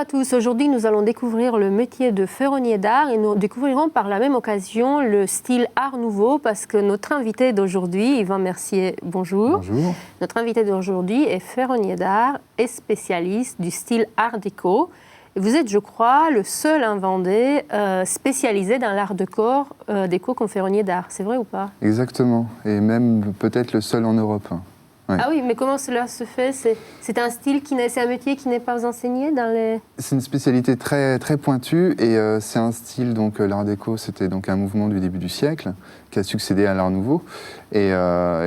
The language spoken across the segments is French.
tous, aujourd'hui nous allons découvrir le métier de ferronnier d'art et nous découvrirons par la même occasion le style art nouveau parce que notre invité d'aujourd'hui, Yvan Mercier, bonjour. Bonjour. Notre invité d'aujourd'hui est ferronnier d'art et spécialiste du style art déco. Vous êtes, je crois, le seul en Vendée spécialisé dans l'art déco comme ferronnier d'art, c'est vrai ou pas? Exactement, et même peut-être le seul en Europe. Ouais. Ah oui, mais comment cela se fait? C'est un style c'est un métier qui n'est pas enseigné dans les... C'est une spécialité très, très pointue et c'est un style, donc l'art déco, c'était donc un mouvement du début du siècle qui a succédé à l'art nouveau. Et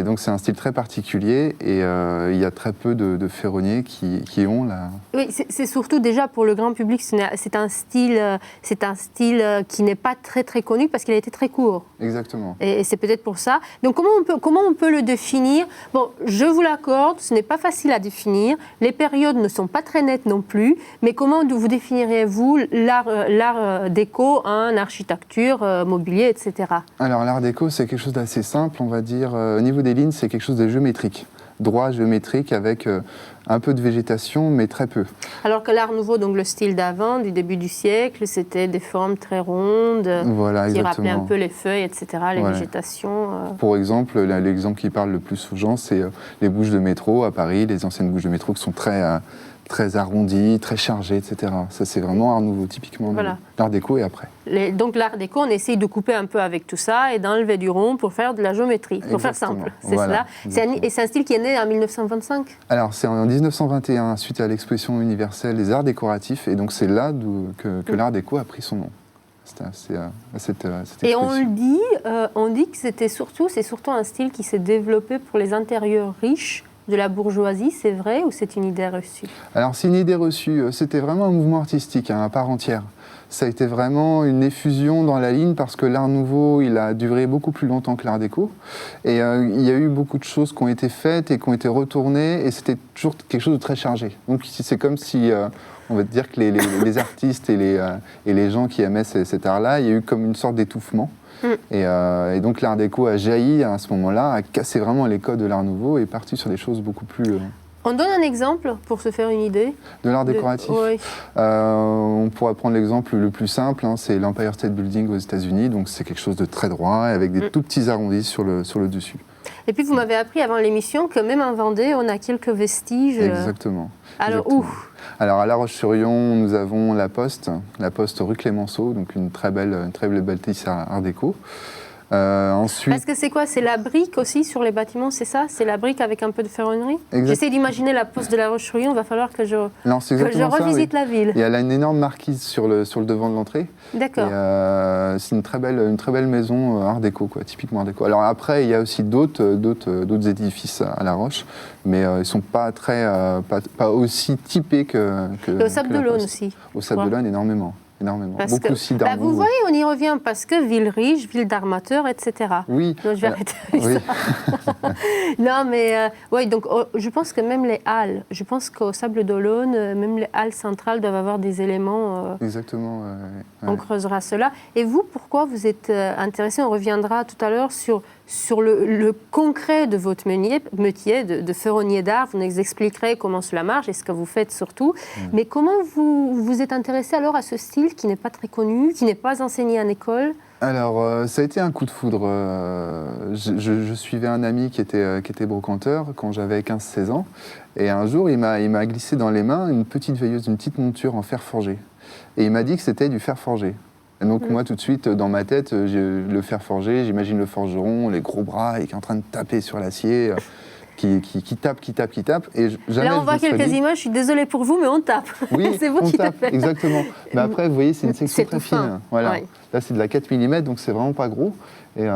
donc c'est un style très particulier et il y a très peu de ferronniers qui ont la... Oui, c'est surtout déjà pour le grand public, c'est un style qui n'est pas très très connu parce qu'il a été très court. Exactement. Et c'est peut-être pour ça. Donc comment on peut le définir? Bon, je vous l'accorde, ce n'est pas facile à définir. Les périodes ne sont pas très nettes non plus. Mais comment vous définiriez-vous l'art déco en architecture, mobilier, etc. Alors l'art déco, c'est quelque chose d'assez simple, on va dire. Au niveau des lignes, c'est quelque chose de géométrique. Droit, géométrique, avec un peu de végétation, mais très peu. Alors que l'art nouveau, donc le style d'avant, du début du siècle, c'était des formes très rondes, voilà, qui rappelaient un peu les feuilles, etc., les végétations. Pour exemple, l'exemple qui parle le plus aux gens, c'est les bouches de métro à Paris, les anciennes bouches de métro qui sont très arrondies, très chargées, etc. Ça, c'est vraiment art nouveau, typiquement. Voilà. L'art déco et après. Donc l'art déco, on essaye de couper un peu avec tout ça et d'enlever du rond pour faire de la géométrie, pour faire simple. C'est voilà, cela. Et c'est un style qui est né en 1925 ? Alors, c'est en 1921, suite à l'exposition universelle des arts décoratifs, et donc c'est là que l'art déco a pris son nom. C'est cette exposition. Et on dit que c'est surtout un style qui s'est développé pour les intérieurs riches de la bourgeoisie, c'est vrai ou c'est une idée reçue? Alors c'est une idée reçue, c'était vraiment un mouvement artistique à part entière. Ça a été vraiment une effusion dans la ligne parce que l'art nouveau, il a duré beaucoup plus longtemps que l'art déco. Et il y a eu beaucoup de choses qui ont été faites et qui ont été retournées et c'était toujours quelque chose de très chargé. Donc c'est comme si, on va dire que les artistes et les gens qui aimaient cet art-là, il y a eu comme une sorte d'étouffement. Et donc l'art déco a jailli à ce moment-là, a cassé vraiment les codes de l'art nouveau et est parti sur des choses beaucoup plus... On donne un exemple pour se faire une idée de l'art décoratif. Oui. On pourrait prendre l'exemple le plus simple, c'est l'Empire State Building aux États-Unis. Donc c'est quelque chose de très droit avec des tout petits arrondis sur le dessus. Et puis vous m'avez appris avant l'émission que même en Vendée, on a quelques vestiges. Exactement. Alors où? Alors à La Roche-sur-Yon, nous avons la Poste rue Clémenceau, donc une très belle bâtisse art déco. Ensuite... Parce que c'est quoi? C'est la brique aussi sur les bâtiments, c'est ça? C'est la brique avec un peu de ferronnerie? J'essaie d'imaginer la Poste de La Roche-sur-Yon, il va falloir que je revisite la ville. Il y a une énorme marquise sur le devant de l'entrée. D'accord. C'est une très belle maison art déco, typiquement art déco. Alors après, il y a aussi d'autres édifices à La Roche, mais ils ne sont pas aussi typés que Et au Sable d'Olonne aussi. Au Sable d'Olonne, énormément. Beaucoup aussi d'argent. Vous voyez, on y revient parce que ville riche, ville d'armateurs, etc. Oui. Donc, je vais arrêter avec ça. Non, mais donc je pense que même les halles, je pense qu'au Sable d'Olonne, même les halles centrales doivent avoir des éléments. Exactement. On creusera cela. Et vous, pourquoi vous êtes intéressé? On reviendra tout à l'heure sur le concret de votre métier de ferronnier d'art. Vous nous expliquerez comment cela marche et ce que vous faites surtout. Mais comment vous êtes intéressé alors à ce style qui n'est pas très connu, qui n'est pas enseigné en école? Alors, ça a été un coup de foudre. Je suivais un ami qui était brocanteur quand j'avais 15-16 ans. Et un jour, il m'a glissé dans les mains une petite veilleuse, une petite monture en fer forgé. Et il m'a dit que c'était du fer forgé. Et donc moi, tout de suite, dans ma tête, le fer forgé, j'imagine le forgeron, les gros bras, et qui est en train de taper sur l'acier, qui tape. Et là, on voit quelques images, je suis désolée pour vous, mais on tape. Oui, c'est vous qui tapez. Exactement. Mais après, vous voyez, c'est une section très fine. Fin. Voilà. Ouais. Là, c'est de la 4 mm, donc c'est vraiment pas gros. Et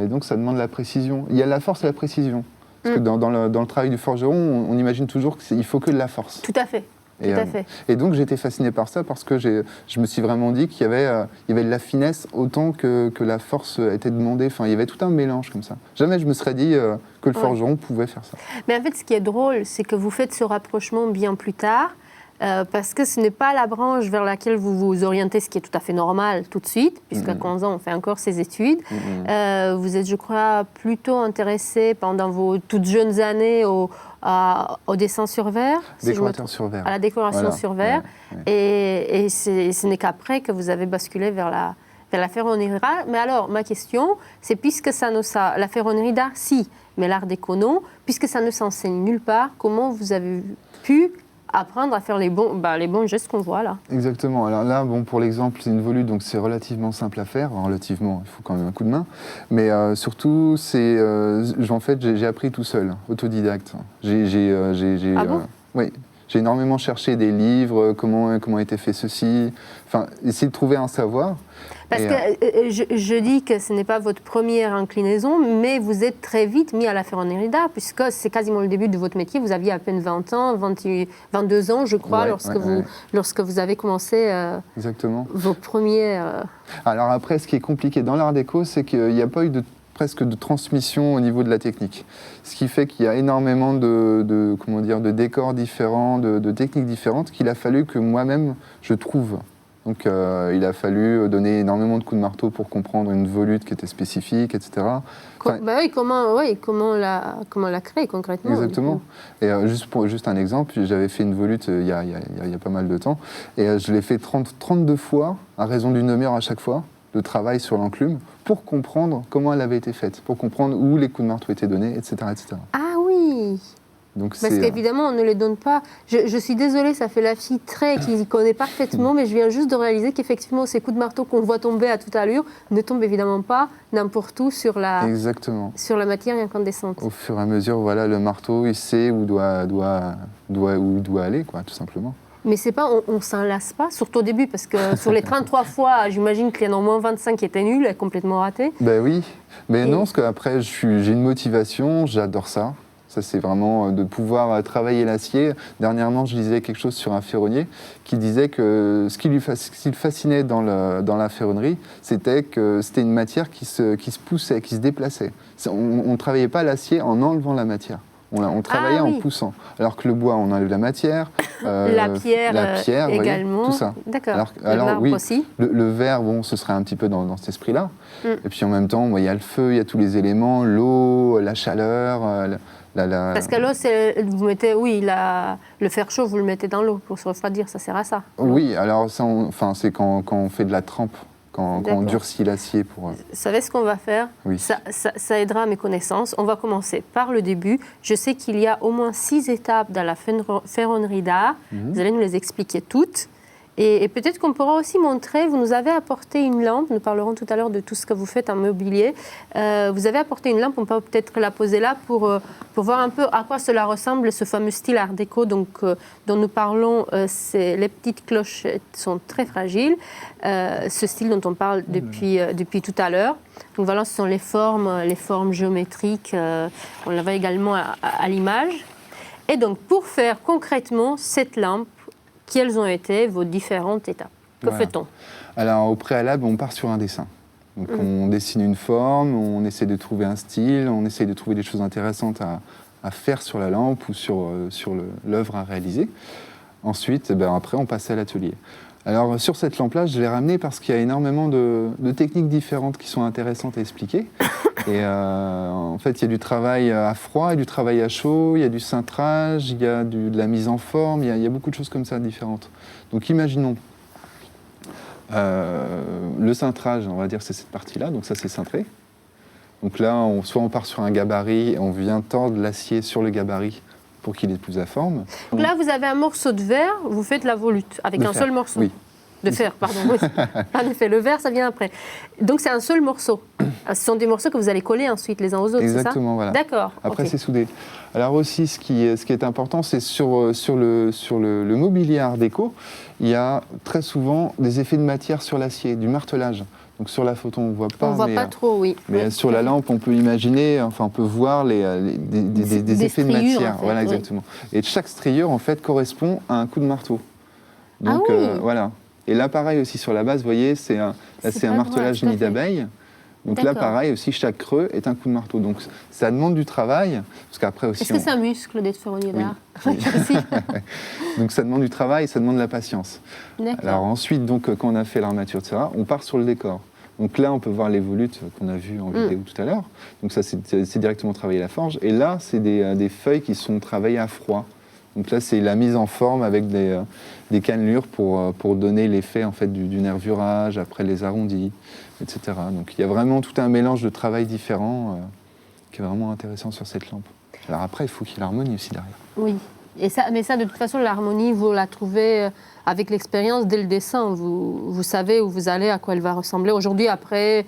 donc, ça demande la précision. Il y a la force et la précision. Parce que dans le travail du forgeron, on imagine toujours qu'il faut que de la force. Tout à fait. Tout à fait. Et donc j'étais fasciné par ça parce que je me suis vraiment dit qu'il y avait de la finesse autant que la force était demandée. Enfin, il y avait tout un mélange comme ça. Jamais je me serais dit que le forgeron pouvait faire ça. Mais en fait, ce qui est drôle, c'est que vous faites ce rapprochement bien plus tard. Parce que ce n'est pas la branche vers laquelle vous vous orientez, ce qui est tout à fait normal tout de suite, puisqu'à 15 ans, on fait encore ses études. Vous êtes, je crois, plutôt intéressé pendant vos toutes jeunes années au dessin sur verre, Décorateur sur verre. À la décoration Voilà. sur verre. Et ce n'est qu'après que vous avez basculé vers la ferronnerie d'art. Mais alors, ma question, c'est puisque la ferronnerie d'art, si, mais l'art déco, non, puisque ça ne s'enseigne nulle part, comment vous avez pu apprendre à faire les bons gestes qu'on voit là? Exactement. Alors là, pour l'exemple, c'est une volute, donc c'est relativement simple à faire. Relativement, il faut quand même un coup de main. Mais surtout, en fait, j'ai appris tout seul, autodidacte. Ah bon? Oui. J'ai énormément cherché des livres, comment était fait ceci, enfin, essayer de trouver un savoir. Parce que je dis que ce n'est pas votre première inclinaison, mais vous êtes très vite mis à la ferronnerie d'art, puisque c'est quasiment le début de votre métier. Vous aviez à peine 20 ans, 22 ans, je crois, lorsque vous avez commencé Exactement. vos premiers... Alors après, ce qui est compliqué dans l'art déco, c'est qu'il n'y a pas eu presque de transmission au niveau de la technique. Ce qui fait qu'il y a énormément de décors différents, de techniques différentes qu'il a fallu que moi-même je trouve. Donc il a fallu donner énormément de coups de marteau pour comprendre une volute qui était spécifique, etc. Comment la créer concrètement? Exactement. Et juste un exemple, j'avais fait une volute il y a pas mal de temps, et je l'ai fait 32 fois, à raison d'une demi-heure à chaque fois, de travail sur l'enclume, pour comprendre comment elle avait été faite, pour comprendre où les coups de marteau étaient donnés, etc. etc. Ah oui! Donc parce qu'évidemment, on ne les donne pas. Je suis désolée, ça fait la fille très qui connaît parfaitement, mais je viens juste de réaliser qu'effectivement, ces coups de marteau qu'on voit tomber à toute allure ne tombent évidemment pas n'importe où sur la matière incandescente. Au fur et à mesure, voilà, le marteau, il sait où doit aller, quoi, tout simplement. Mais c'est pas, on ne s'en lasse pas, surtout au début, parce que sur les 33 fois, j'imagine qu'il y en a au moins 25 qui étaient nuls, complètement ratés. Ben oui, mais non, parce qu'après, j'ai une motivation, j'adore ça. Ça, c'est vraiment de pouvoir travailler l'acier. Dernièrement, je lisais quelque chose sur un ferronnier qui disait que ce qui le fascinait dans la ferronnerie, c'était que c'était une matière qui se poussait, qui se déplaçait. On ne travaillait pas l'acier en enlevant la matière. On travaillait en poussant. Alors que le bois, on enlève la matière. La pierre également. Voyez, tout ça. D'accord. Alors oui, aussi. Le verre, ce serait un petit peu dans cet esprit-là. Et puis en même temps, il y a le feu, il y a tous les éléments, l'eau, la chaleur. Parce que l'eau, vous mettez, le fer chaud, vous le mettez dans l'eau pour se refroidir, ça sert à ça. Oui, alors ça, c'est quand on fait de la trempe. Quand on durcit l'acier pour... Vous savez ce qu'on va faire? Oui. Ça aidera à mes connaissances. On va commencer par le début. Je sais qu'il y a au moins 6 étapes dans la ferronnerie d'art. Vous allez nous les expliquer toutes. Et peut-être qu'on pourra aussi montrer, vous nous avez apporté une lampe, nous parlerons tout à l'heure de tout ce que vous faites en mobilier. Vous avez apporté une lampe, on peut peut-être la poser là pour voir un peu à quoi cela ressemble, ce fameux style art déco dont nous parlons. Les petites cloches sont très fragiles, ce style dont on parle depuis tout à l'heure. Donc voilà, ce sont les formes géométriques, on la voit également à l'image. Et donc pour faire concrètement cette lampe, quelles ont été vos différentes étapes? Que fait-on? Alors, au préalable, on part sur un dessin. Donc, on dessine une forme, on essaie de trouver un style, on essaie de trouver des choses intéressantes à faire sur la lampe ou sur l'œuvre à réaliser. Ensuite, après, on passe à l'atelier. Alors, sur cette lampe-là, je l'ai ramenée parce qu'il y a énormément de techniques différentes qui sont intéressantes à expliquer. Et en fait, il y a du travail à froid et du travail à chaud, il y a du cintrage, il y a de la mise en forme, il y a beaucoup de choses comme ça différentes. Donc imaginons le cintrage, on va dire c'est cette partie-là, donc ça c'est cintré. Donc là, soit on part sur un gabarit et on vient tordre l'acier sur le gabarit pour qu'il ait plus à forme. Donc là, vous avez un morceau de verre, vous faites la volute avec un seul morceau. Oui. De fer, pardon. Oui. En effet, le verre, ça vient après. Donc, c'est un seul morceau. Ce sont des morceaux que vous allez coller ensuite les uns aux autres, c'est ça? Exactement, voilà. D'accord. Après, c'est soudé. Alors aussi, ce qui est important, c'est sur le mobilier art déco, il y a très souvent des effets de matière sur l'acier, du martelage. Donc sur la photo, on ne voit pas. On ne voit pas trop, oui. Mais sur la lampe, on peut imaginer, on peut voir des effets de matière. En fait, voilà, exactement. Et chaque striure, en fait, correspond à un coup de marteau. Donc, voilà. Et là, pareil aussi sur la base, vous voyez, c'est un martelage nid d'abeille. Donc là, pareil aussi, chaque creux est un coup de marteau. Donc ça demande du travail, parce qu'après aussi. Est-ce que c'est un muscle d'être ferronnier d'art? Oui. Donc ça demande du travail, ça demande de la patience. Alors ensuite, donc quand on a fait l'armature, etc., on part sur le décor. Donc là, on peut voir les volutes qu'on a vues en vidéo tout à l'heure. Donc ça, c'est directement travaillé à la forge. Et là, c'est des feuilles qui sont travaillées à froid. Donc là, c'est la mise en forme avec des cannelures pour donner l'effet en fait, du nervurage, après les arrondis, etc. Donc il y a vraiment tout un mélange de travail différent qui est vraiment intéressant sur cette lampe. Alors après, il faut qu'il y ait l'harmonie aussi derrière. Oui, mais ça, de toute façon, l'harmonie, vous la trouvez avec l'expérience dès le dessin. Vous savez où vous allez, à quoi elle va ressembler. Aujourd'hui, après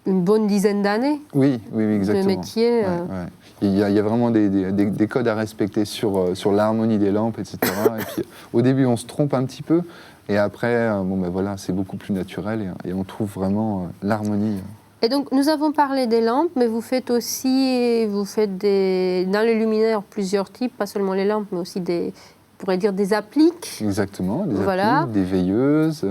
une bonne dizaine d'années oui, exactement. de métier. Ouais. Il y a vraiment des codes à respecter sur l'harmonie des lampes, etc. Et puis, au début, on se trompe un petit peu. Et après, voilà, c'est beaucoup plus naturel et on trouve vraiment l'harmonie. Et donc, nous avons parlé des lampes, mais vous faites aussi, dans les luminaires, plusieurs types, pas seulement les lampes, mais aussi on pourrait dire des appliques. Exactement, des voilà. appliques, des veilleuses,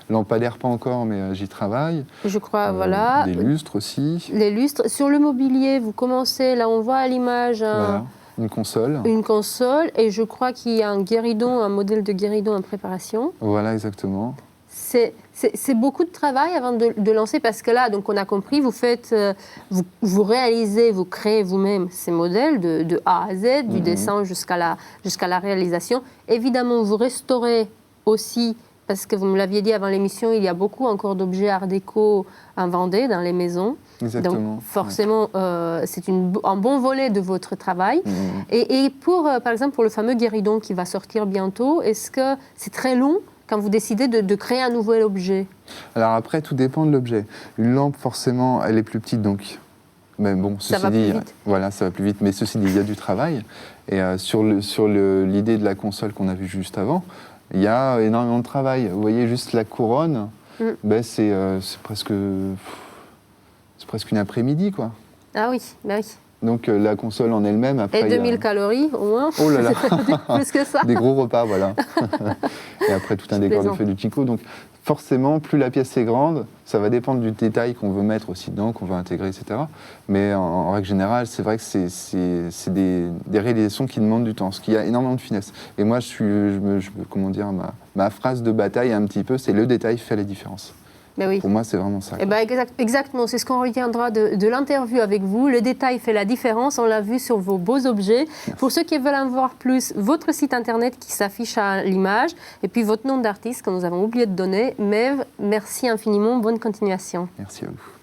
lampadaires pas encore, mais j'y travaille. Je crois, voilà. Des lustres aussi. Les lustres. Sur le mobilier, vous commencez, là on voit à l'image voilà. Une console. Une console, et je crois qu'il y a un modèle de guéridon en préparation. Voilà, exactement. C'est beaucoup de travail avant de lancer, parce que là, donc on a compris, vous réalisez, vous créez vous-même ces modèles de A à Z, du dessin jusqu'à la réalisation. Évidemment, vous restaurez aussi, parce que vous me l'aviez dit avant l'émission, il y a beaucoup encore d'objets art déco en Vendée, dans les maisons. Exactement. Donc forcément, c'est un bon volet de votre travail. Et par exemple, pour le fameux guéridon qui va sortir bientôt, est-ce que c'est très long quand vous décidez de créer un nouvel objet? Alors après, tout dépend de l'objet. Une lampe, forcément, elle est plus petite, donc... Mais bon, ceci dit, voilà, ça va plus vite. Mais ceci dit, il y a du travail. Et sur l'idée de la console qu'on a vue juste avant, il y a énormément de travail. Vous voyez, juste la couronne, c'est presque une après-midi, quoi. Ah oui, bah oui. Donc la console en elle-même, après... Et 2000 calories, au moins. Oh là là. Plus que ça. Des gros repas, voilà. Et après, tout un décor de feuilles de Chico. Donc forcément, plus la pièce est grande, ça va dépendre du détail qu'on veut mettre aussi dedans, qu'on veut intégrer, etc. Mais en règle générale, c'est vrai que c'est des réalisations qui demandent du temps, parce qu'il y a énormément de finesse. Et moi, comment dire, ma phrase de bataille un petit peu, c'est le détail fait la différence. Mais oui. Pour moi, c'est vraiment ça. Exactement, c'est ce qu'on retiendra de l'interview avec vous. Le détail fait la différence, on l'a vu sur vos beaux objets. Merci. Pour ceux qui veulent en voir plus, votre site internet qui s'affiche à l'image, et puis votre nom d'artiste que nous avons oublié de donner. Maeve, merci infiniment, bonne continuation. Merci à vous.